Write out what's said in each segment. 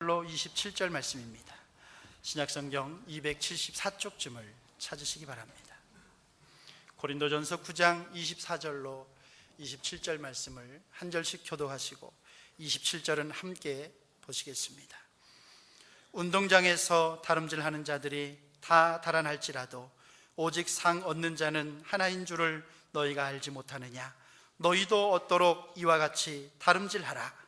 27절 말씀입니다. 신약성경 274쪽쯤을 찾으시기 바랍니다. 고린도전서 9장 24절로 27절 말씀을 한 절씩 교독하시고 27절은 함께 보시겠습니다. 운동장에서 다름질하는 자들이 다 달아날지라도 오직 상 얻는 자는 하나인 줄을 너희가 알지 못하느냐? 너희도 얻도록 이와 같이 다름질하라.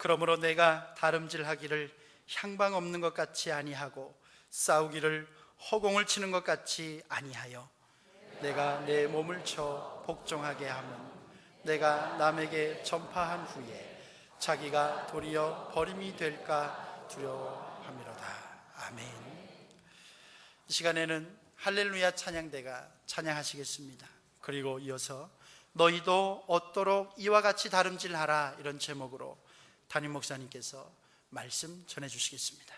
그러므로 내가 다름질하기를 향방 없는 것 같이 아니하고 싸우기를 허공을 치는 것 같이 아니하여 내가 내 몸을 쳐 복종하게 함은 내가 남에게 전파한 후에 자기가 도리어 버림이 될까 두려워함이로다. 아멘. 이 시간에는 할렐루야 찬양대가 찬양하시겠습니다. 그리고 이어서 너희도 얻도록 이와 같이 다름질하라, 이런 제목으로 담임 목사님께서 말씀 전해주시겠습니다.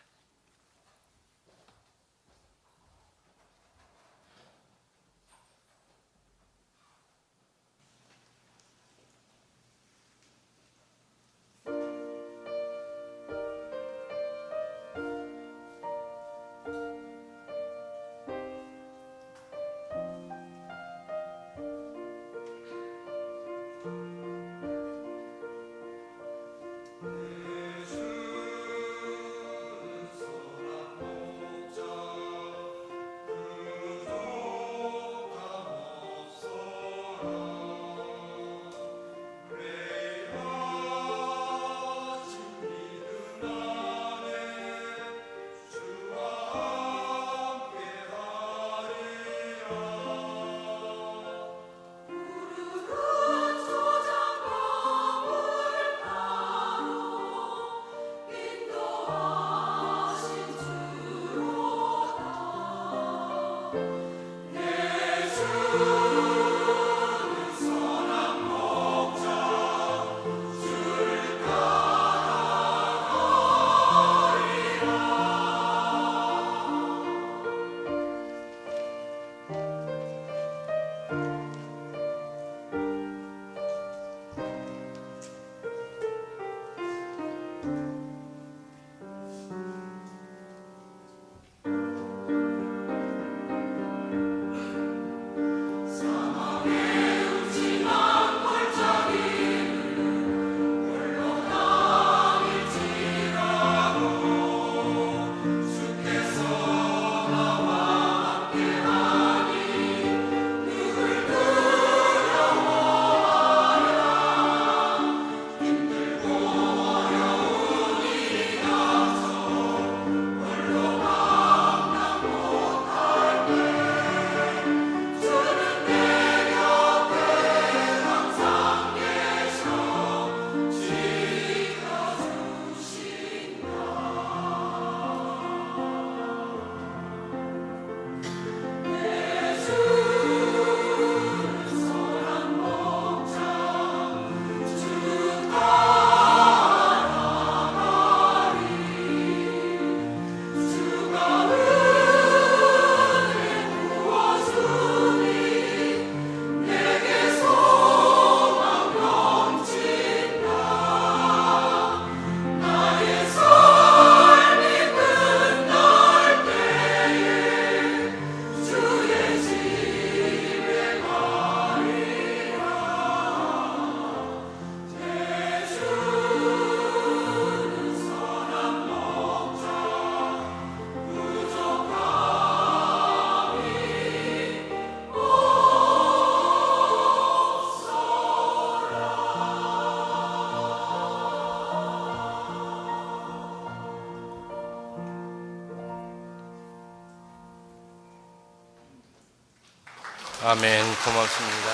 아멘. 고맙습니다.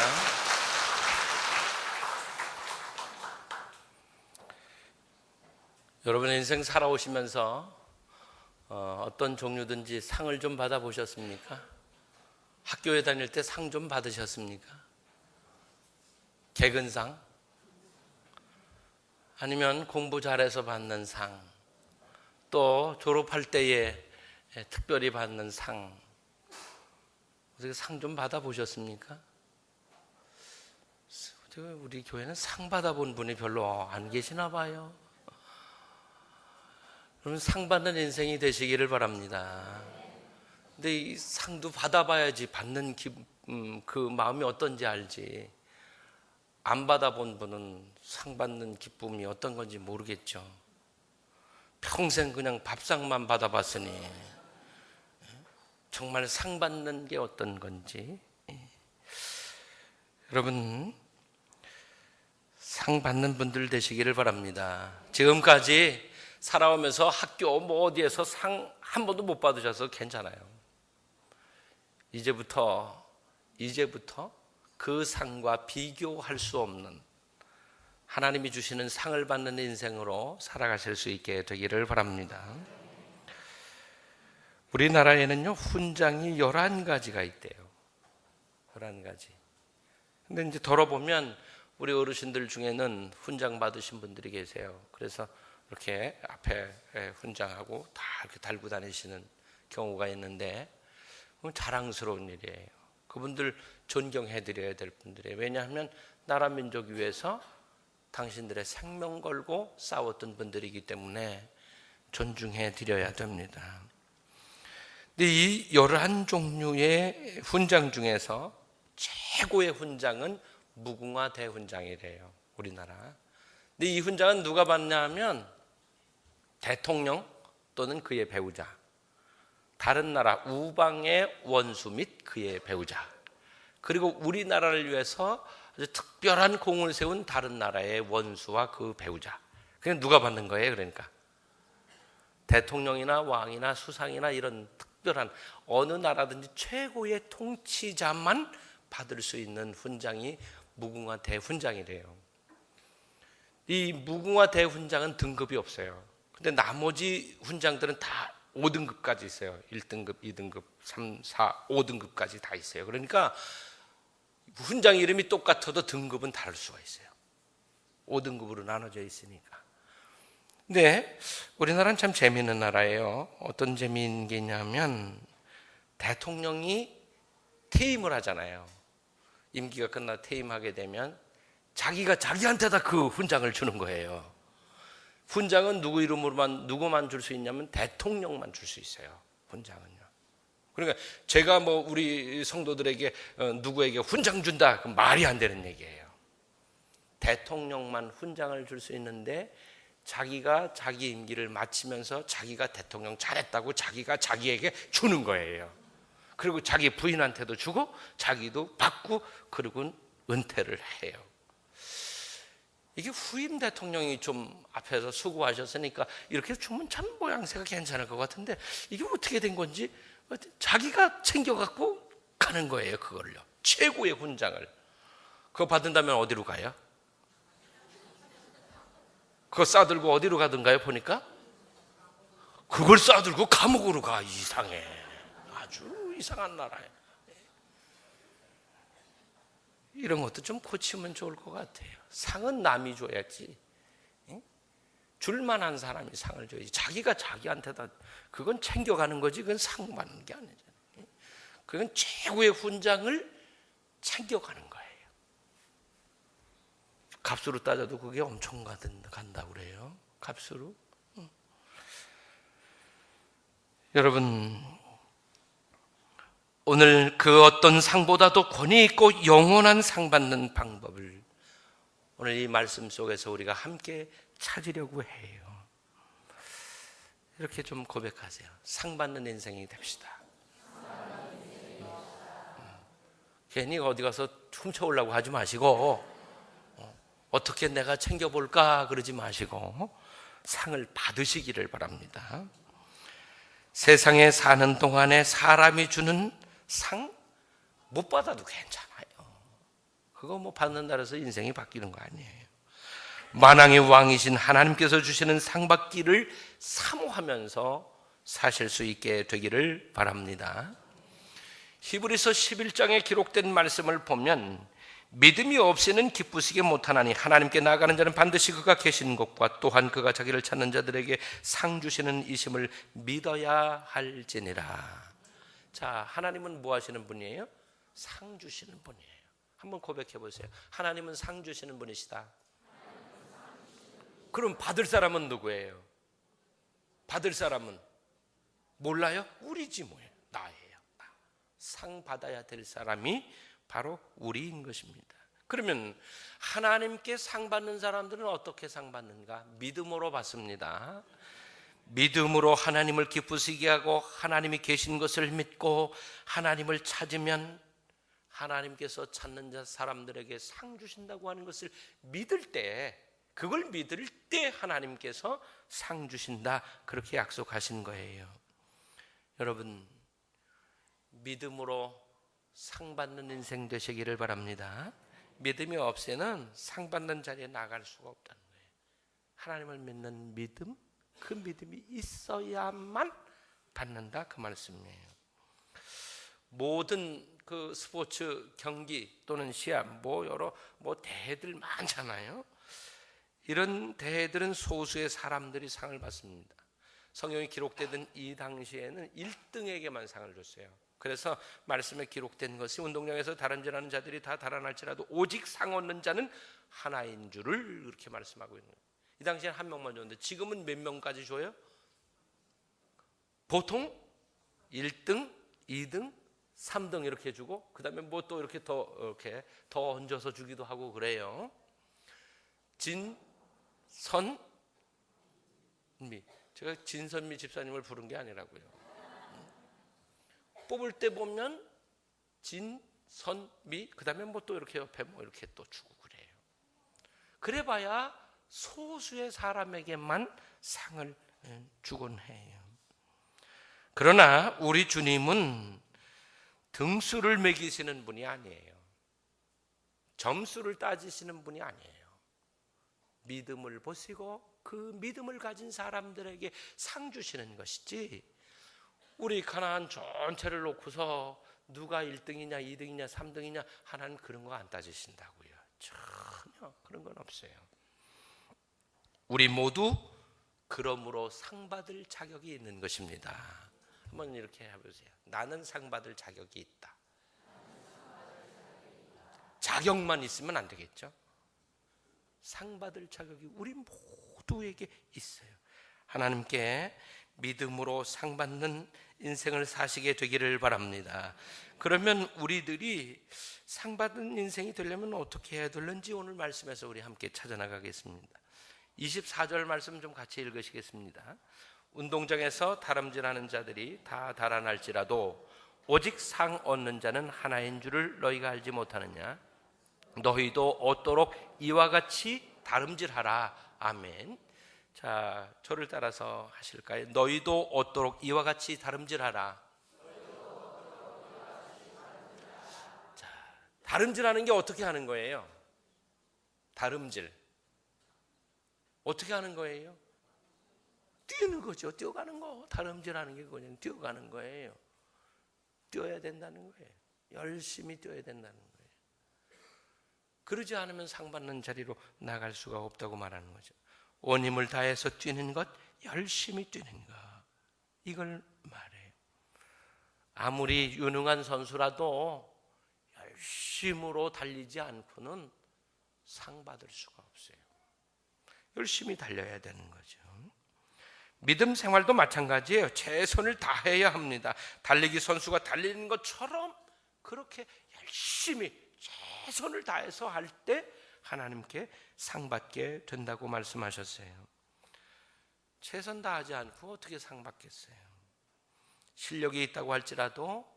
여러분의 인생 살아오시면서 어떤 종류든지 상을 좀 받아보셨습니까? 학교에 다닐 때 상 좀 받으셨습니까? 개근상? 아니면 공부 잘해서 받는 상, 또 졸업할 때에 특별히 받는 상, 어떻게 상 좀 받아보셨습니까? 우리 교회는 상 받아본 분이 별로 안 계시나 봐요. 그러면 상 받는 인생이 되시기를 바랍니다. 근데 이 상도 받아봐야지 받는 그 마음이 어떤지 알지. 안 받아본 분은 상 받는 기쁨이 어떤 건지 모르겠죠. 평생 그냥 밥상만 받아봤으니 정말 상 받는 게 어떤 건지. 여러분, 상 받는 분들 되시기를 바랍니다. 지금까지 살아오면서 학교 뭐 어디에서 상 한 번도 못 받으셔서 괜찮아요. 이제부터 그 상과 비교할 수 없는 하나님이 주시는 상을 받는 인생으로 살아가실 수 있게 되기를 바랍니다. 우리나라에는요, 훈장이 11가지가 있대요. 11가지. 근데 이제 돌아보면 우리 어르신들 중에는 훈장 받으신 분들이 계세요. 그래서 이렇게 앞에 훈장하고 다 이렇게 달고 다니시는 경우가 있는데 자랑스러운 일이에요. 그분들 존경해드려야 될 분들이에요. 왜냐하면 나라 민족 위해서 당신들의 생명 걸고 싸웠던 분들이기 때문에 존중해드려야 됩니다. 근데 이 11종류의 훈장 중에서 최고의 훈장은 무궁화 대훈장이래요. 우리나라. 근데 이 훈장은 누가 받냐 하면 대통령 또는 그의 배우자, 다른 나라 우방의 원수 및 그의 배우자, 그리고 우리나라를 위해서 아주 특별한 공을 세운 다른 나라의 원수와 그 배우자. 그냥 누가 받는 거예요? 그러니까 대통령이나 왕이나 수상이나 이런 특별한 어느 나라든지 최고의 통치자만 받을 수 있는 훈장이 무궁화 대훈장이래요. 이 무궁화 대훈장은 등급이 없어요. 근데 나머지 훈장들은 다 5등급까지 있어요. 1등급, 2등급, 3, 4, 5등급까지 다 있어요. 그러니까 훈장 이름이 똑같아도 등급은 다를 수가 있어요. 5등급으로 나눠져 있으니까. 근데 우리나라는 참 재미있는 나라예요. 어떤 재미있는 게 있냐면 대통령이 퇴임을 하잖아요. 임기가 끝나 퇴임하게 되면 자기가 자기한테다 그 훈장을 주는 거예요. 훈장은 누구 이름으로만 누구만 줄 수 있냐면 대통령만 줄 수 있어요. 훈장은요. 그러니까 제가 뭐 우리 성도들에게 누구에게 훈장 준다, 그 말이 안 되는 얘기예요. 대통령만 훈장을 줄 수 있는데 자기가 자기 임기를 마치면서 자기가 대통령 잘했다고 자기가 자기에게 주는 거예요. 그리고 자기 부인한테도 주고 자기도 받고 그리고 은퇴를 해요. 이게 후임 대통령이 좀 앞에서 수고하셨으니까 이렇게 주면 참 모양새가 괜찮을 것 같은데 이게 어떻게 된 건지 자기가 챙겨갖고 가는 거예요. 그걸요. 최고의 훈장을. 그거 받는다면 어디로 가요? 그거 싸들고 어디로 가든가요? 보니까 그걸 싸들고 감옥으로 가. 이상해. 아주 이상한 나라예요. 이런 것도 좀 고치면 좋을 것 같아요. 상은 남이 줘야지. 줄만한 사람이 상을 줘야지. 자기가 자기한테다 그건 챙겨가는 거지. 그건 상 받는 게 아니잖아요. 그건 최고의 훈장을 챙겨가는 거예요. 값으로 따져도 그게 엄청 간다고 그래요. 값으로. 여러분, 오늘 그 어떤 상보다도 권위 있고 영원한 상 받는 방법을 오늘 이 말씀 속에서 우리가 함께 찾으려고 해요. 이렇게 좀 고백하세요. 상 받는 인생이 됩시다. 괜히 어디 가서 훔쳐오려고 하지 마시고 어떻게 내가 챙겨볼까 그러지 마시고 상을 받으시기를 바랍니다. 세상에 사는 동안에 사람이 주는 상 못 받아도 괜찮아요. 그거 뭐 받는다 해서 인생이 바뀌는 거 아니에요. 만왕의 왕이신 하나님께서 주시는 상 받기를 사모하면서 사실 수 있게 되기를 바랍니다. 히브리서 11장에 기록된 말씀을 보면 믿음이 없이는 기쁘시게 못하나니 하나님께 나아가는 자는 반드시 그가 계신 것과 또한 그가 자기를 찾는 자들에게 상 주시는 이심을 믿어야 할지니라. 자, 하나님은 뭐 하시는 분이에요? 상 주시는 분이에요. 한번 고백해 보세요. 하나님은 상 주시는 분이시다. 그럼 받을 사람은 누구예요? 받을 사람은 몰라요? 우리지 뭐예요. 나예요. 상 받아야 될 사람이 바로 우리인 것입니다. 그러면 하나님께 상 받는 사람들은 어떻게 상 받는가? 믿음으로 받습니다. 믿음으로 하나님을 기쁘시게 하고 하나님이 계신 것을 믿고 하나님을 찾으면 하나님께서 찾는 사람들에게 상 주신다고 하는 것을 믿을 때, 그걸 믿을 때 하나님께서 상 주신다, 그렇게 약속하신 거예요. 여러분, 믿음으로 상 받는 인생 되시기를 바랍니다. 믿음이 없이는 상 받는 자리에 나갈 수가 없다는 거예요. 하나님을 믿는 믿음, 그 믿음이 있어야만 받는다, 그 말씀이에요. 모든 그 스포츠 경기 또는 시합, 여러 대회들 많잖아요. 이런 대회들은 소수의 사람들이 상을 받습니다. 성경에 기록되던 이 당시에는 1등에게만 상을 줬어요. 그래서 말씀에 기록된 것이 운동장에서 다름질하는 자들이 다 달아날지라도 오직 상 얻는 자는 하나인 줄을 그렇게 말씀하고 있는 거예요. 이 당시에는 한 명만 줬는데 지금은 몇 명까지 줘요? 보통 1등, 2등, 3등 이렇게 주고 그다음에 또 이렇게 더 얹어서 주기도 하고 그래요. 진선미, 제가 진선미 집사님을 부른 게 아니라고요. 뽑을 때 보면 진선미, 그다음에 또 이렇게 옆에 이렇게 또 주고 그래요. 그래봐야 소수의 사람에게만 상을 주곤 해요. 그러나 우리 주님은 등수를 매기시는 분이 아니에요. 점수를 따지시는 분이 아니에요. 믿음을 보시고 그 믿음을 가진 사람들에게 상 주시는 것이지, 우리 가나안 전체를 놓고서 누가 1등이냐 2등이냐 3등이냐 하나님 그런 거 안 따지신다고요. 전혀 그런 건 없어요. 우리 모두 그러므로 상 받을 자격이 있는 것입니다. 한번 이렇게 해보세요. 나는 상 받을 자격이 있다. 자격만 있으면 안 되겠죠. 상 받을 자격이 우리 모두에게 있어요. 하나님께 믿음으로 상 받는 인생을 사시게 되기를 바랍니다. 그러면 우리들이 상 받은 인생이 되려면 어떻게 해야 되는지 오늘 말씀에서 우리 함께 찾아나가겠습니다. 24절 말씀 좀 같이 읽으시겠습니다. 운동장에서 다름질하는 자들이 다 달아날지라도 오직 상 얻는 자는 하나인 줄을 너희가 알지 못하느냐? 너희도 얻도록 이와 같이 다름질하라. 아멘. 자, 저를 따라서 하실까요? 너희도 얻도록 이와 같이 다름질하라. 자, 다름질하는 게 어떻게 하는 거예요? 다름질 어떻게 하는 거예요? 뛰는 거죠. 뛰어가는 거. 다름질하는 게 그냥 뛰어가는 거예요. 뛰어야 된다는 거예요. 열심히 뛰어야 된다는 거예요. 그러지 않으면 상 받는 자리로 나갈 수가 없다고 말하는 거죠. 온 힘을 다해서 뛰는 것, 열심히 뛰는 것, 이걸 말해요. 아무리 유능한 선수라도 열심으로 달리지 않고는 상 받을 수가 없어요. 열심히 달려야 되는 거죠. 믿음 생활도 마찬가지예요. 최선을 다해야 합니다. 달리기 선수가 달리는 것처럼 그렇게 열심히 최선을 다해서 할 때 하나님께 상 받게 된다고 말씀하셨어요. 최선 다하지 않고 어떻게 상 받겠어요? 실력이 있다고 할지라도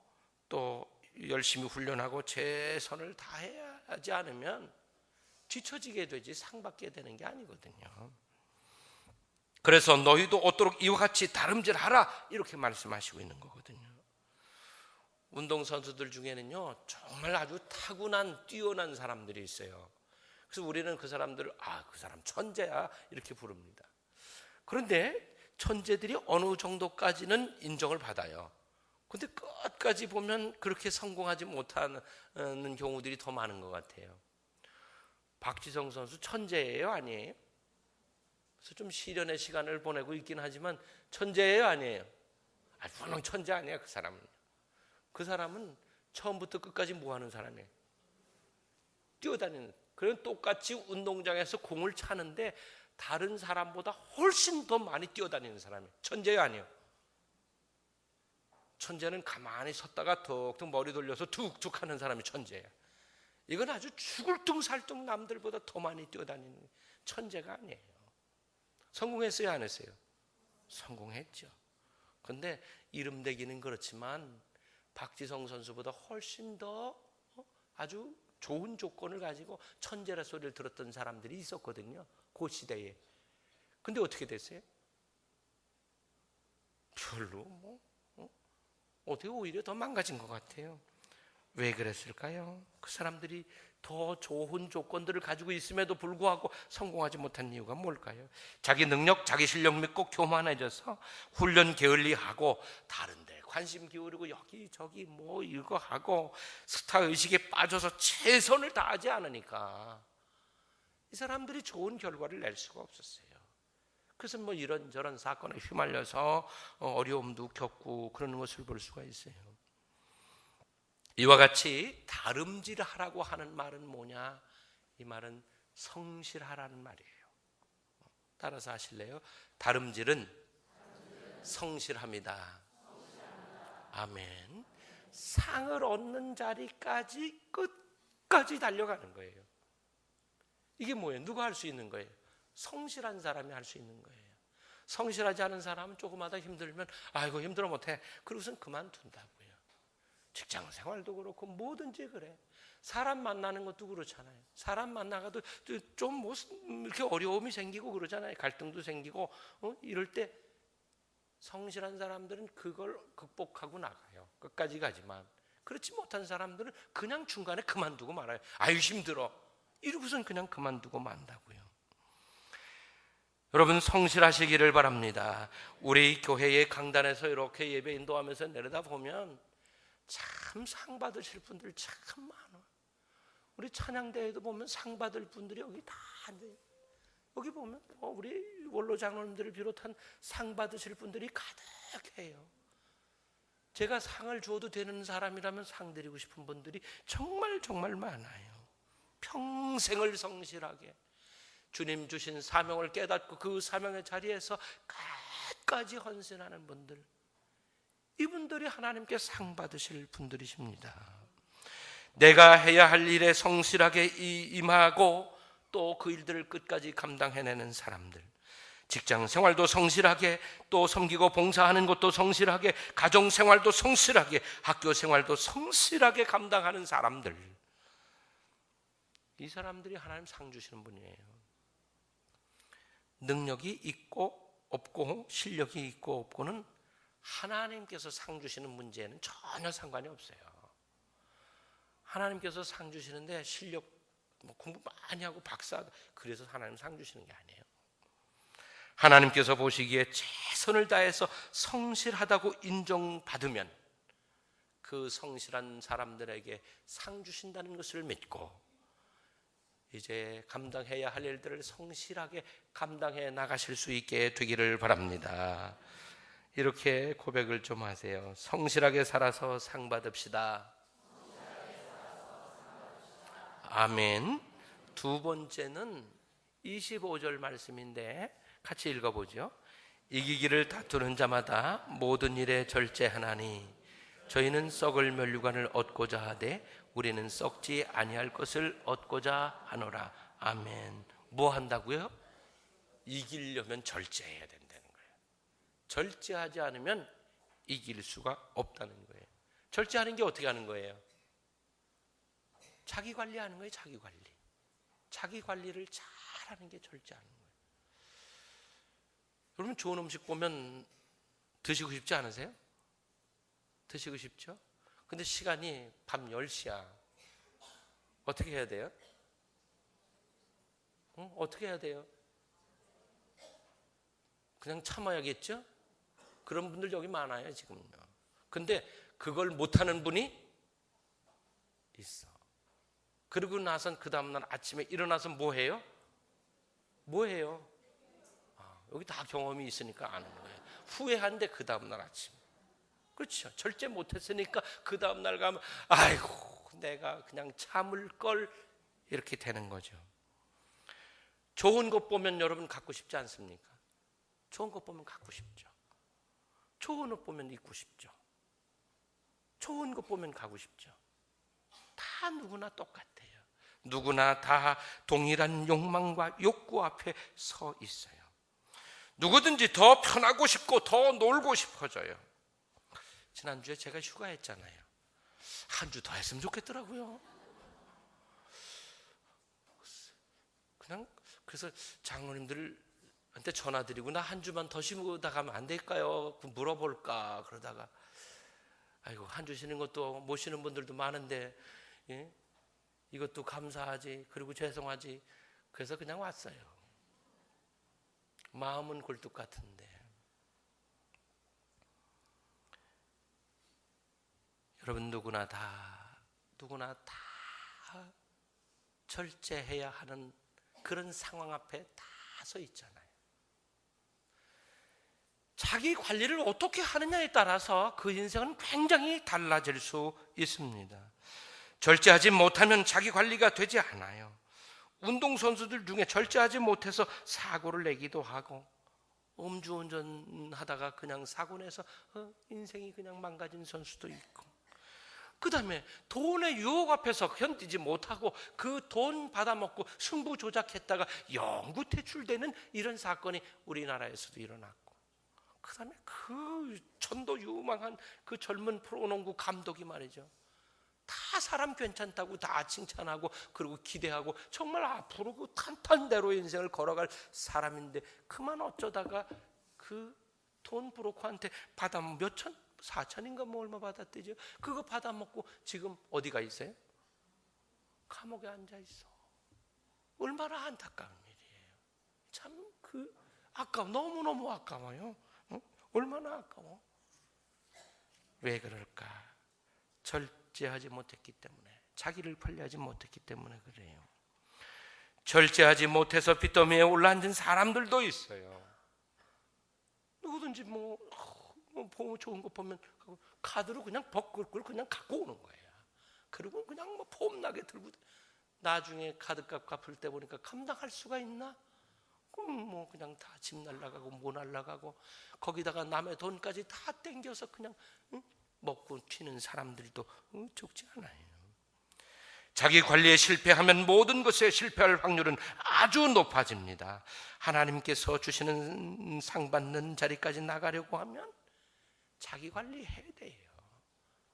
또 열심히 훈련하고 최선을 다해야 하지 않으면 뒤처지게 되지 상 받게 되는 게 아니거든요. 그래서 너희도 얻도록 이와 같이 다름질하라, 이렇게 말씀하시고 있는 거거든요. 운동선수들 중에는요 정말 아주 타고난 뛰어난 사람들이 있어요. 그래서 우리는 그 사람들을 그 사람 천재야 이렇게 부릅니다. 그런데 천재들이 어느 정도까지는 인정을 받아요. 그런데 끝까지 보면 그렇게 성공하지 못하는 경우들이 더 많은 것 같아요. 박지성 선수 천재예요, 아니에요? 그래서 좀 시련의 시간을 보내고 있긴 하지만 천재예요, 아니에요? 분명 천재 아니에요, 그 사람은. 그 사람은 처음부터 끝까지 뭐 하는 사람이에요? 뛰어다니는. 그런 똑같이 운동장에서 공을 차는데 다른 사람보다 훨씬 더 많이 뛰어다니는 사람이에요. 천재가 아니에요. 천재는 가만히 섰다가 툭툭 머리 돌려서 툭툭 하는 사람이 천재예요. 이건 아주 죽을 둥살둥 남들보다 더 많이 뛰어다니는 천재가 아니에요. 성공했어요, 안 했어요? 성공했죠. 근데 이름대기는 그렇지만 박지성 선수보다 훨씬 더 아주 좋은 조건을 가지고 천재라 소리를 들었던 사람들이 있었거든요, 그 시대에. 근데 어떻게 됐어요? 별로 어떻게 오히려 더 망가진 것 같아요. 왜 그랬을까요? 그 사람들이 더 좋은 조건들을 가지고 있음에도 불구하고 성공하지 못한 이유가 뭘까요? 자기 능력, 자기 실력 믿고 교만해져서 훈련 게을리하고 다른 데 관심 기울이고 여기저기 뭐 이거 하고 스타 의식에 빠져서 최선을 다하지 않으니까 이 사람들이 좋은 결과를 낼 수가 없었어요. 그래서 뭐 이런저런 사건에 휘말려서 어려움도 겪고 그러는 것을 볼 수가 있어요. 이와 같이 다름질하라고 하는 말은 뭐냐? 이 말은 성실하라는 말이에요. 따라서 하실래요? 다름질은 성실합니다. 아멘. 상을 얻는 자리까지 끝까지 달려가는 거예요. 이게 뭐예요? 누가 할 수 있는 거예요? 성실한 사람이 할 수 있는 거예요. 성실하지 않은 사람은 조금마다 힘들면 아이고 힘들어 못해. 그러고선 그만둔다고요. 직장 생활도 그렇고 뭐든지 그래. 사람 만나는 것도 그렇잖아요. 사람 만나가도 좀 뭐 이렇게 어려움이 생기고 그러잖아요. 갈등도 생기고 이럴 때 성실한 사람들은 그걸 극복하고 나가요. 끝까지 가지만 그렇지 못한 사람들은 그냥 중간에 그만두고 말아요. 아유 힘들어. 이러고선 그냥 그만두고 만다고요. 여러분 성실하시기를 바랍니다. 우리 교회의 강단에서 이렇게 예배 인도하면서 내려다보면 참 상 받으실 분들 참 많아. 우리 찬양대회도 보면 상 받을 분들이 여기 다 앉아요. 여기 보면 우리 원로 장로님들을 비롯한 상 받으실 분들이 가득해요. 제가 상을 줘도 되는 사람이라면 상 드리고 싶은 분들이 정말 정말 많아요. 평생을 성실하게 주님 주신 사명을 깨닫고 그 사명의 자리에서 끝까지 헌신하는 분들, 이분들이 하나님께 상 받으실 분들이십니다. 내가 해야 할 일에 성실하게 임하고 또 그 일들을 끝까지 감당해내는 사람들, 직장 생활도 성실하게 또 섬기고 봉사하는 것도 성실하게, 가정 생활도 성실하게, 학교 생활도 성실하게 감당하는 사람들, 이 사람들이 하나님 상 주시는 분이에요. 능력이 있고 없고 실력이 있고 없고는 하나님께서 상 주시는 문제에는 전혀 상관이 없어요. 하나님께서 상 주시는데 실력 공부 많이 하고 박사 그래서 하나님 상 주시는 게 아니에요. 하나님께서 보시기에 최선을 다해서 성실하다고 인정받으면 그 성실한 사람들에게 상 주신다는 것을 믿고 이제 감당해야 할 일들을 성실하게 감당해 나가실 수 있게 되기를 바랍니다. 이렇게 고백을 좀 하세요. 성실하게 살아서 상 받읍시다. 아멘. 두 번째는 25절 말씀인데 같이 읽어보죠. 이기기를 다투는 자마다 모든 일에 절제하나니 저희는 썩을 면류관을 얻고자 하되 우리는 썩지 아니할 것을 얻고자 하노라. 아멘. 뭐 한다고요? 이기려면 절제해야 된다는 거예요. 절제하지 않으면 이길 수가 없다는 거예요. 절제하는 게 어떻게 하는 거예요? 자기 관리하는 거예요. 자기 관리. 자기 관리를 잘하는 게 절제하는 거예요. 여러분 좋은 음식 보면 드시고 싶지 않으세요? 드시고 싶죠? 근데 시간이 밤 10시야. 어떻게 해야 돼요? 어떻게 해야 돼요? 그냥 참아야겠죠? 그런 분들 여기 많아요 지금요. 근데 그걸 못하는 분이 있어. 그러고 나선 그 다음날 아침에 일어나서 뭐 해요? 뭐 해요? 여기 다 경험이 있으니까 아는 거예요. 후회한데 그 다음날 아침 그렇죠. 절제 못했으니까 그 다음날 가면 아이고 내가 그냥 참을 걸, 이렇게 되는 거죠. 좋은 것 보면 여러분 갖고 싶지 않습니까? 좋은 것 보면 갖고 싶죠. 좋은 옷 보면 입고 싶죠. 좋은 것 보면 가고 싶죠. 다 누구나 똑같아요. 누구나 다 동일한 욕망과 욕구 앞에 서 있어요. 누구든지 더 편하고 싶고 더 놀고 싶어져요. 지난주에 제가 휴가했잖아요. 한 주 더 했으면 좋겠더라고요. 그냥 그래서 장로님들한테 전화드리고 나 한 주만 더 쉬다 가면 안 될까요? 물어볼까 그러다가 아이고 한 주 쉬는 것도 못 쉬는 분들도 많은데 예? 이것도 감사하지 그리고 죄송하지 그래서 그냥 왔어요. 마음은 굴뚝 같은데 여러분 누구나 다 절제해야 하는 그런 상황 앞에 다 서 있잖아요. 자기 관리를 어떻게 하느냐에 따라서 그 인생은 굉장히 달라질 수 있습니다. 절제하지 못하면 자기 관리가 되지 않아요. 운동선수들 중에 절제하지 못해서 사고를 내기도 하고 음주운전 하다가 그냥 사고 내서 인생이 그냥 망가진 선수도 있고, 그 다음에 돈의 유혹 앞에서 견디지 못하고 그 돈 받아먹고 승부 조작했다가 영구 퇴출되는 이런 사건이 우리나라에서도 일어났고, 그 다음에 그 천도 유망한 그 젊은 프로농구 감독이 말이죠, 다 사람 괜찮다고 다 칭찬하고 그리고 기대하고 정말 앞으로 그 탄탄대로 인생을 걸어갈 사람인데 그만 어쩌다가 그 돈 브로커한테 받아 몇천 4천인가 뭐 얼마 받았대죠. 그거 받아먹고 지금 어디가 있어요? 감옥에 앉아 있어. 얼마나 안타까운 일이에요. 참 그 너무너무 아까워요. 응? 얼마나 아까워. 왜 그럴까? 절제하지 못했기 때문에, 자기를 관리하지 못했기 때문에 그래요. 절제하지 못해서 빚더미에 올라앉은 사람들도 있어요. 누구든지 뭐 좋은 거 보면 카드로 그냥 벅꿀꿀 그냥 갖고 오는 거예요. 그리고 그냥 뭐 폼나게 들고, 나중에 카드값 갚을 때 보니까 감당할 수가 있나? 뭐 그냥 다 집 날라가고 뭐 날라가고 거기다가 남의 돈까지 다 땡겨서 그냥 먹고 튀는 사람들도 적지 않아요. 자기 관리에 실패하면 모든 것에 실패할 확률은 아주 높아집니다. 하나님께서 주시는 상 받는 자리까지 나가려고 하면 자기 관리해야 돼요.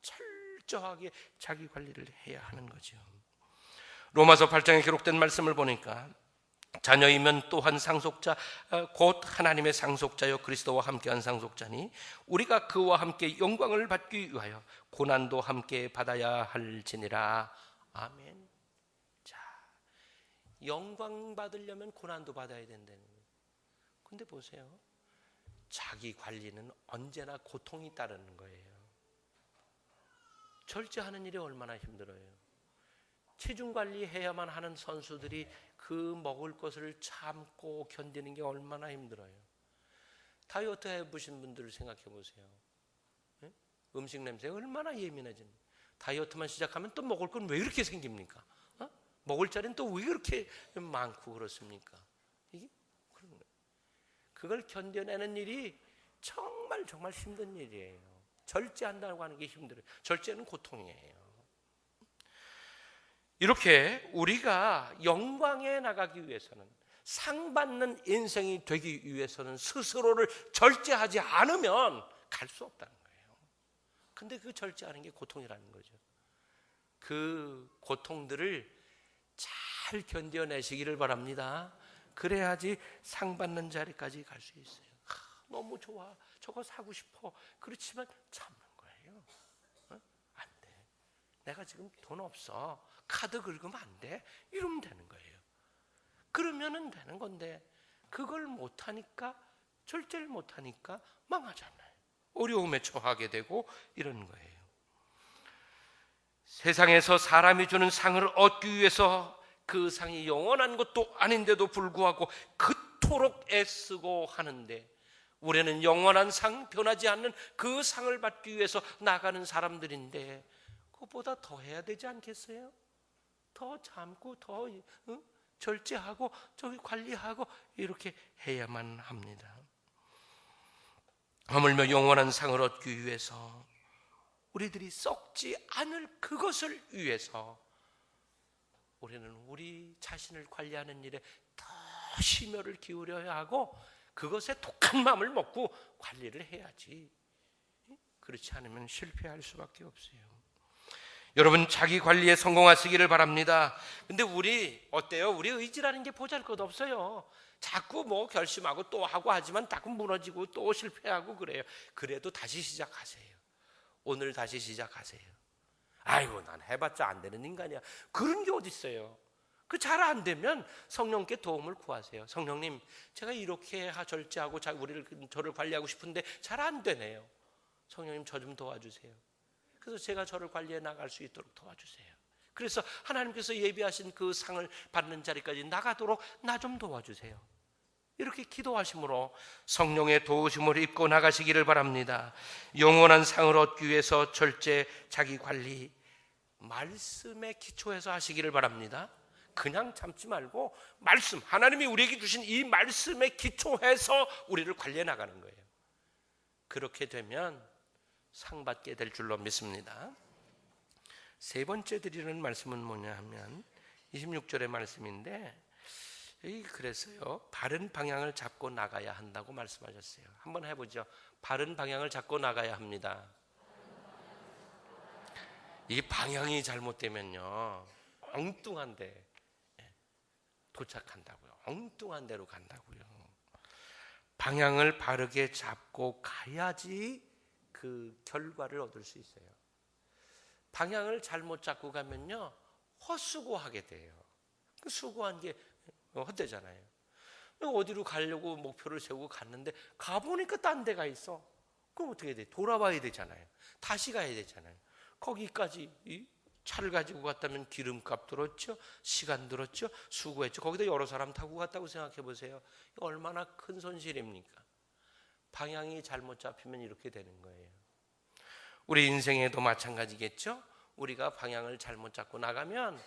철저하게 자기 관리를 해야 하는 거죠. 로마서 8장에 기록된 말씀을 보니까 자녀이면 또한 상속자, 곧 하나님의 상속자요 그리스도와 함께한 상속자니 우리가 그와 함께 영광을 받기 위하여 고난도 함께 받아야 할지니라. 아멘. 자, 영광 받으려면 고난도 받아야 된다는 거예요. 근데 보세요, 자기 관리는 언제나 고통이 따르는 거예요. 절제하는 일이 얼마나 힘들어요. 체중 관리해야만 하는 선수들이 그 먹을 것을 참고 견디는 게 얼마나 힘들어요. 다이어트 해보신 분들을 생각해 보세요. 네? 음식 냄새에 얼마나 예민해지는. 다이어트만 시작하면 또 먹을 건 왜 이렇게 생깁니까? 먹을 자리는 또 왜 이렇게 많고 그렇습니까? 이게 그런 거예요. 그걸 견뎌내는 일이 정말 정말 힘든 일이에요. 절제한다고 하는 게 힘들어요. 절제는 고통이에요. 이렇게 우리가 영광에 나가기 위해서는, 상 받는 인생이 되기 위해서는 스스로를 절제하지 않으면 갈 수 없다는 거예요. 근데 그 절제하는 게 고통이라는 거죠. 그 고통들을 잘 견뎌내시기를 바랍니다. 그래야지 상 받는 자리까지 갈 수 있어요. 너무 좋아, 저거 사고 싶어. 그렇지만 참는 거예요. 안 돼. 내가 지금 돈 없어. 카드 긁으면 안 돼. 이러면 되는 거예요. 그러면은 되는 건데 그걸 못하니까, 절제를 못하니까 망하잖아요. 어려움에 처하게 되고 이런 거예요. 세상에서 사람이 주는 상을 얻기 위해서 그 상이 영원한 것도 아닌데도 불구하고 그토록 애쓰고 하는데 우리는 영원한 상, 변하지 않는 그 상을 받기 위해서 나가는 사람들인데 그것보다 더 해야 되지 않겠어요? 더 참고 더 절제하고 저기 관리하고 이렇게 해야만 합니다. 하물며 영원한 상을 얻기 위해서 우리들이 썩지 않을 그것을 위해서 우리는 우리 자신을 관리하는 일에 더 심혈을 기울여야 하고 그것에 독한 마음을 먹고 관리를 해야지. 그렇지 않으면 실패할 수밖에 없어요. 여러분, 자기 관리에 성공하시기를 바랍니다. 근데 우리 어때요? 우리 의지라는 게 보잘것없어요. 자꾸 뭐 결심하고 또 하고 하지만 자꾸 무너지고 또 실패하고 그래요. 그래도 다시 시작하세요. 오늘 다시 시작하세요. 아이고, 난 해봤자 안 되는 인간이야. 그런 게 어디 있어요? 그 잘 안 되면 성령께 도움을 구하세요. 성령님, 제가 이렇게 절제하고 저를 관리하고 싶은데 잘 안 되네요. 성령님, 저 좀 도와주세요. 그래서 제가 저를 관리해 나갈 수 있도록 도와주세요. 그래서 하나님께서 예비하신 그 상을 받는 자리까지 나가도록 나 좀 도와주세요. 이렇게 기도하심으로 성령의 도우심을 입고 나가시기를 바랍니다. 영원한 상을 얻기 위해서 절제, 자기 관리, 말씀에 기초해서 하시기를 바랍니다. 그냥 참지 말고 말씀, 하나님이 우리에게 주신 이 말씀에 기초해서 우리를 관리해 나가는 거예요. 그렇게 되면 상 받게 될 줄로 믿습니다. 세 번째 드리는 말씀은 뭐냐 하면 26절의 말씀인데, 여기 그래서요, 바른 방향을 잡고 나가야 한다고 말씀하셨어요. 한번 해보죠. 바른 방향을 잡고 나가야 합니다. 이 방향이 잘못되면요, 엉뚱한데 도착한다고요. 엉뚱한 데로 간다고요. 방향을 바르게 잡고 가야지 그 결과를 얻을 수 있어요. 방향을 잘못 잡고 가면요, 헛수고하게 돼요. 그 수고한 게 헛되잖아요. 어디로 가려고 목표를 세우고 갔는데 가보니까 딴 데가 있어. 그럼 어떻게 돼? 돌아와야 되잖아요. 다시 가야 되잖아요. 거기까지 이 차를 가지고 갔다면 기름값 들었죠, 시간 들었죠, 수고했죠. 거기다 여러 사람 타고 갔다고 생각해 보세요. 얼마나 큰 손실입니까? 방향이 잘못 잡히면 이렇게 되는 거예요. 우리 인생에도 마찬가지겠죠. 우리가 방향을 잘못 잡고 나가면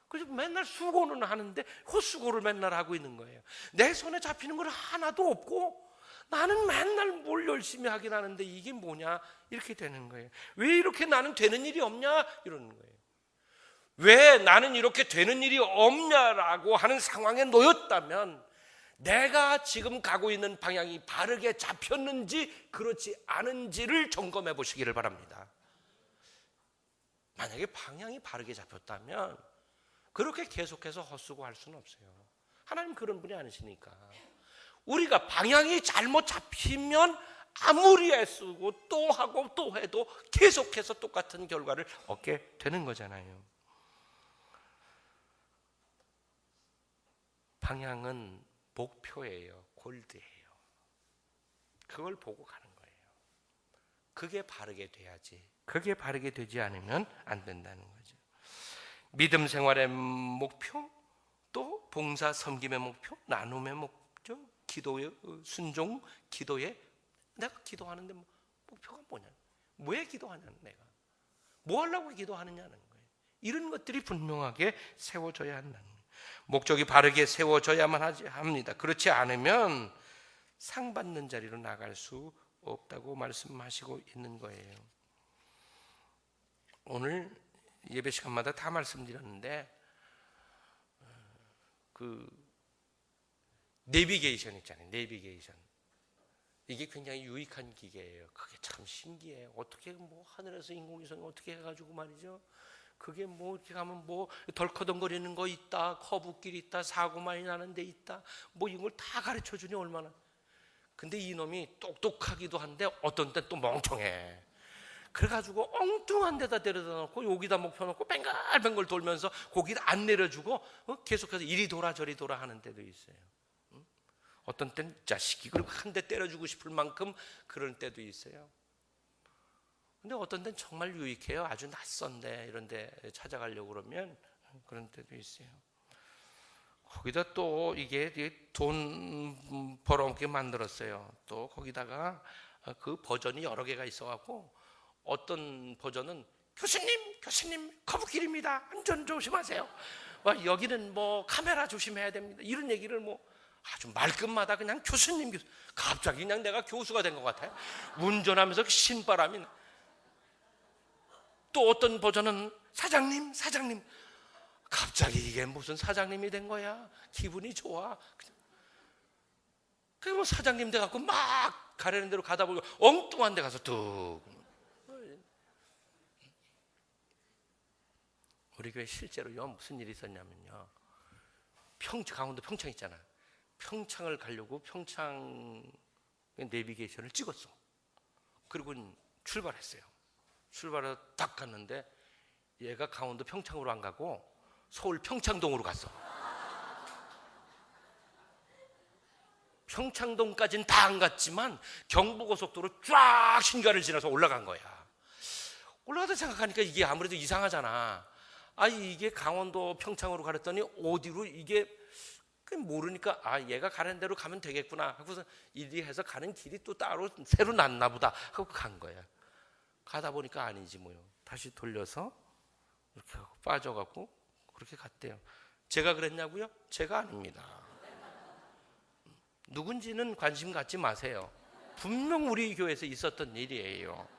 그래서 맨날 수고는 하는데 헛수고를 맨날 하고 있는 거예요. 내 손에 잡히는 건 하나도 없고 나는 맨날 뭘 열심히 하긴 하는데 이게 뭐냐, 이렇게 되는 거예요. 왜 이렇게 나는 되는 일이 없냐, 이러는 거예요. 왜 나는 이렇게 되는 일이 없냐라고 하는 상황에 놓였다면 내가 지금 가고 있는 방향이 바르게 잡혔는지 그렇지 않은지를 점검해 보시기를 바랍니다. 만약에 방향이 바르게 잡혔다면 그렇게 계속해서 헛수고할 수는 없어요. 하나님 그런 분이 아니시니까. 우리가 방향이 잘못 잡히면 아무리 애쓰고 또 하고 또 해도 계속해서 똑같은 결과를 얻게 되는 거잖아요. 방향은 목표예요. 골드예요. 그걸 보고 가는 거예요. 그게 바르게 돼야지. 그게 바르게 되지 않으면 안 된다는 거죠. 믿음 생활의 목표, 또 봉사 섬김의 목표, 나눔의 목표, 기도의 순종, 기도에 내가 기도하는데 목표가 뭐냐? 왜 기도하냐는, 내가 뭐 하려고 기도하느냐는 거예요. 이런 것들이 분명하게 세워져야 한다는 거예요. 목적이 바르게 세워져야만 합니다. 그렇지 않으면 상 받는 자리로 나갈 수 없다고 말씀하시고 있는 거예요. 오늘 예배 시간마다 다 말씀드렸는데 그 내비게이션 있잖아요. 내비게이션. 이게 굉장히 유익한 기계예요. 그게 참 신기해요. 어떻게 뭐 하늘에서 인공위성이 어떻게 해가지고 말이죠. 그게 뭐 이렇게 가면 뭐 덜커덩거리는 거 있다, 커브길 있다, 사고 많이 나는 데 있다, 뭐 이걸 다 가르쳐 주니 얼마나. 근데 이놈이 똑똑하기도 한데 어떤 때 또 멍청해. 그래가지고 엉뚱한 데다 데려다 놓고 여기다 목표 놓고 뱅글뱅글 돌면서 거기다 안 내려주고 계속해서 이리 돌아 저리 돌아 하는 때도 있어요. 어떤 때는 자식이 그리고 한 대 때려주고 싶을 만큼 그런 때도 있어요. 근데 어떤 때는 정말 유익해요. 아주 낯선데 이런 데 찾아가려고 그러면 그런 때도 있어요. 거기다 또 이게 돈 벌어먹게 만들었어요. 또 거기다가 그 버전이 여러 개가 있어갖고 어떤 버전은 교수님 거북길입니다. 안전 조심하세요. 여기는 뭐 카메라 조심해야 됩니다. 이런 얘기를 뭐 아주 말끝마다 그냥 교수님. 갑자기 그냥 내가 교수가 된 것 같아요. 운전하면서 신바람이. 또 어떤 버전은 사장님. 갑자기 이게 무슨 사장님이 된 거야. 기분이 좋아. 그럼 사장님 돼갖고 막 가려는 대로 가다 보니까 엉뚱한 데 가서 뚝. 우리 교회 실제로요 무슨 일이 있었냐면요, 강원도 평창 있잖아. 평창을 가려고 평창 내비게이션을 찍었어. 그리고 출발했어요. 출발해서 딱 갔는데 얘가 강원도 평창으로 안 가고 서울 평창동으로 갔어. 평창동까지는 다 안 갔지만 경부고속도로 쫙 신갈을 지나서 올라간 거야. 올라가다 생각하니까 이게 아무래도 이상하잖아. 이게 강원도 평창으로 가랬더니 어디로 이게 모르니까 얘가 가는 대로 가면 되겠구나 하고서 이리 해서 가는 길이 또 따로 새로 났나 보다 하고 간 거야. 가다 보니까 아니지 뭐요. 다시 돌려서 이렇게 하고 빠져갖고 그렇게 갔대요. 제가 그랬냐고요? 제가 아닙니다. 누군지는 관심 갖지 마세요. 분명 우리 교회에서 있었던 일이에요.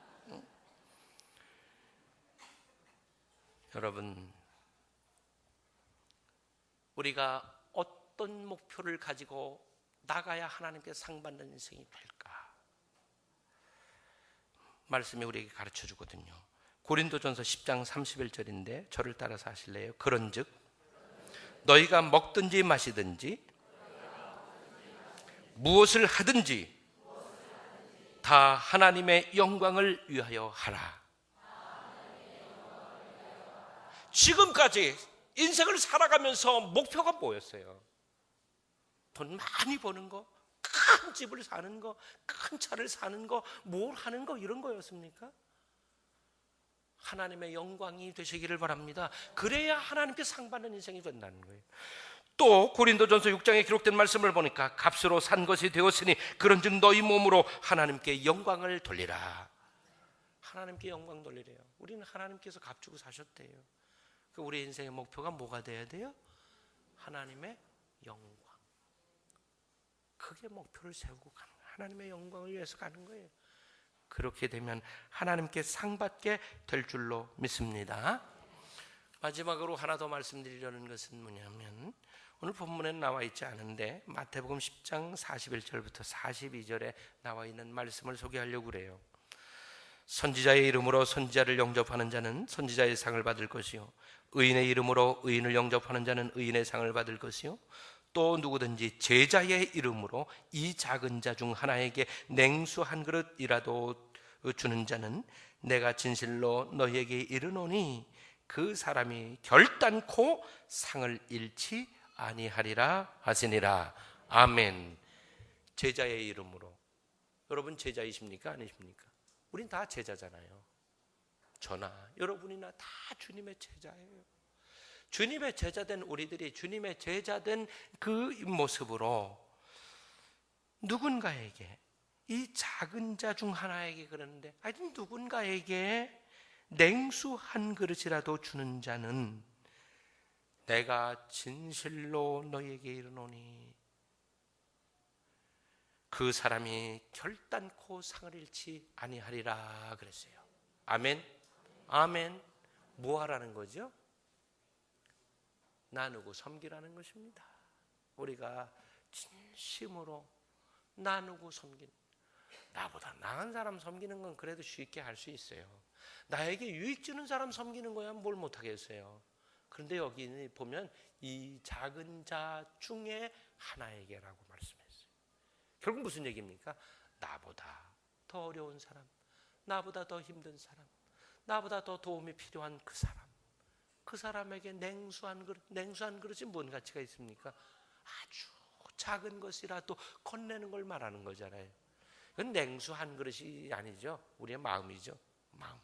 여러분, 우리가 어떤 목표를 가지고 나가야 하나님께 상 받는 인생이 될까? 말씀이 우리에게 가르쳐 주거든요. 고린도전서 10장 31절인데 저를 따라서 하실래요? 그런즉 너희가 먹든지 마시든지 무엇을 하든지 다 하나님의 영광을 위하여 하라. 지금까지 인생을 살아가면서 목표가 뭐였어요? 돈 많이 버는 거, 큰 집을 사는 거, 큰 차를 사는 거, 뭘 하는 거, 이런 거였습니까? 하나님의 영광이 되시기를 바랍니다. 그래야 하나님께 상 받는 인생이 된다는 거예요. 또 고린도전서 6장에 기록된 말씀을 보니까 값으로 산 것이 되었으니 그런즉 너희 몸으로 하나님께 영광을 돌리라. 하나님께 영광 돌리래요. 우리는 하나님께서 값 주고 사셨대요. 우리 인생의 목표가 뭐가 돼야 돼요? 하나님의 영광. 그게 목표를 세우고 가는 거예요. 하나님의 영광을 위해서 가는 거예요. 그렇게 되면 하나님께 상 받게 될 줄로 믿습니다. 마지막으로 하나 더 말씀드리려는 것은 뭐냐면, 오늘 본문에 나와 있지 않은데 마태복음 10장 41절부터 42절에 나와 있는 말씀을 소개하려고 그래요. 선지자의 이름으로 선지자를 영접하는 자는 선지자의 상을 받을 것이요, 의인의 이름으로 의인을 영접하는 자는 의인의 상을 받을 것이요, 또 누구든지 제자의 이름으로 이 작은 자 중 하나에게 냉수 한 그릇이라도 주는 자는 내가 진실로 너희에게 이르노니 그 사람이 결단코 상을 잃지 아니하리라 하시니라. 아멘. 제자의 이름으로. 여러분 제자이십니까? 아니십니까? 우린 다 제자잖아요. 저나 여러분이나 다 주님의 제자예요. 주님의 제자된 우리들이 주님의 제자된 그 모습으로 누군가에게, 이 작은 자 중 하나에게 그러는데, 하여튼 누군가에게 냉수 한 그릇이라도 주는 자는 내가 진실로 너희에게 이르노니 그 사람이 결단코 상을 잃지 아니하리라 그랬어요. 아멘. 아멘. 뭐 하라는 거죠? 나누고 섬기라는 것입니다. 우리가 진심으로 나누고 섬기는, 나보다 나은 사람 섬기는 건 그래도 쉽게 할 수 있어요. 나에게 유익 주는 사람 섬기는 거야 뭘 못하겠어요. 그런데 여기 보면 이 작은 자 중에 하나에게라고 말씀했어요. 결국 무슨 얘기입니까? 나보다 더 어려운 사람, 나보다 더 힘든 사람, 나보다 더 도움이 필요한 그 사람, 그 사람에게 냉수 한 그릇이 뭔 가치가 있습니까? 아주 작은 것이라도 건네는 걸 말하는 거잖아요. 그건 냉수 한 그릇이 아니죠. 우리의 마음이죠. 마음.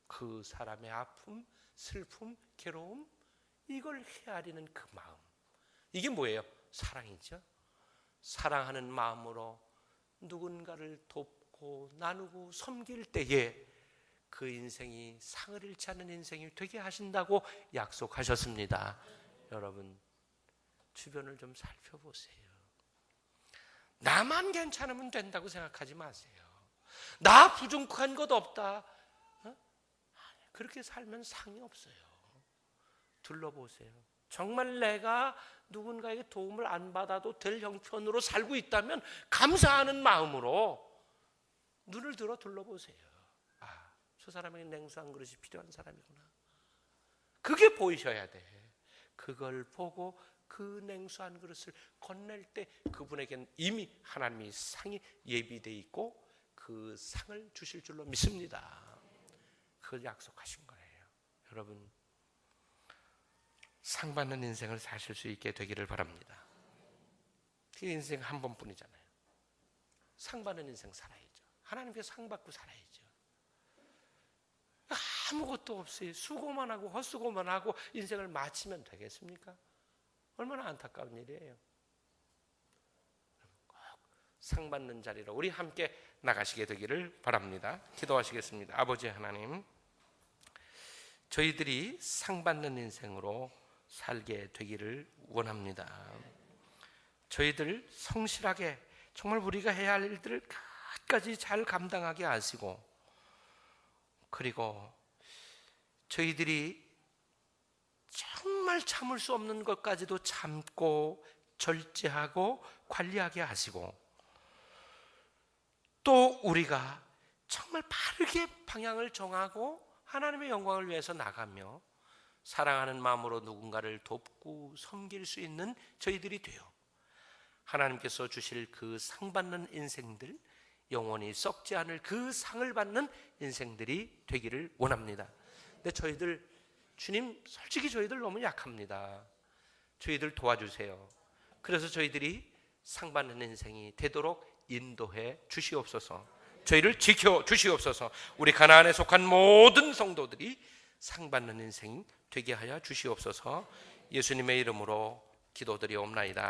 그 사람의 아픔, 슬픔, 괴로움, 이걸 헤아리는 그 마음. 이게 뭐예요? 사랑이죠. 사랑하는 마음으로 누군가를 돕고 나누고 섬길 때에 그 인생이 상을 잃지 않는 인생이 되게 하신다고 약속하셨습니다. 여러분, 주변을 좀 살펴보세요. 나만 괜찮으면 된다고 생각하지 마세요. 나 부족한 것 없다. 그렇게 살면 상이 없어요. 둘러보세요. 정말 내가 누군가에게 도움을 안 받아도 될 형편으로 살고 있다면 감사하는 마음으로 눈을 들어 둘러보세요. 아, 저 사람에게 냉수 한 그릇이 필요한 사람이구나. 그게 보이셔야 돼. 그걸 보고 그 냉수 한 그릇을 건넬 때 그분에게는 이미 하나님이 상이 예비되어 있고 그 상을 주실 줄로 믿습니다. 그걸 약속하신 거예요. 여러분, 상 받는 인생을 사실 수 있게 되기를 바랍니다. 그 인생 한 번뿐이잖아요. 상 받는 인생 살아야죠. 하나님께 상 받고 살아야죠. 아무것도 없이 수고만 하고 헛수고만 하고 인생을 마치면 되겠습니까? 얼마나 안타까운 일이에요. 꼭 상 받는 자리로 우리 함께 나가시게 되기를 바랍니다. 기도하시겠습니다. 아버지 하나님, 저희들이 상 받는 인생으로 살게 되기를 원합니다. 저희들 성실하게 정말 우리가 해야 할 일들을 끝까지 잘 감당하게 하시고, 그리고 저희들이 정말 참을 수 없는 것까지도 참고 절제하고 관리하게 하시고, 또 우리가 정말 바르게 방향을 정하고 하나님의 영광을 위해서 나가며 사랑하는 마음으로 누군가를 돕고 섬길 수 있는 저희들이 되어 하나님께서 주실 그 상 받는 인생들, 영원히 썩지 않을 그 상을 받는 인생들이 되기를 원합니다. 근데 저희들, 주님, 솔직히 저희들 너무 약합니다. 저희들 도와주세요. 그래서 저희들이 상 받는 인생이 되도록 인도해 주시옵소서. 저희를 지켜 주시옵소서. 우리 가나안에 속한 모든 성도들이 상 받는 인생 되게 하여 주시옵소서. 예수님의 이름으로 기도드리옵나이다.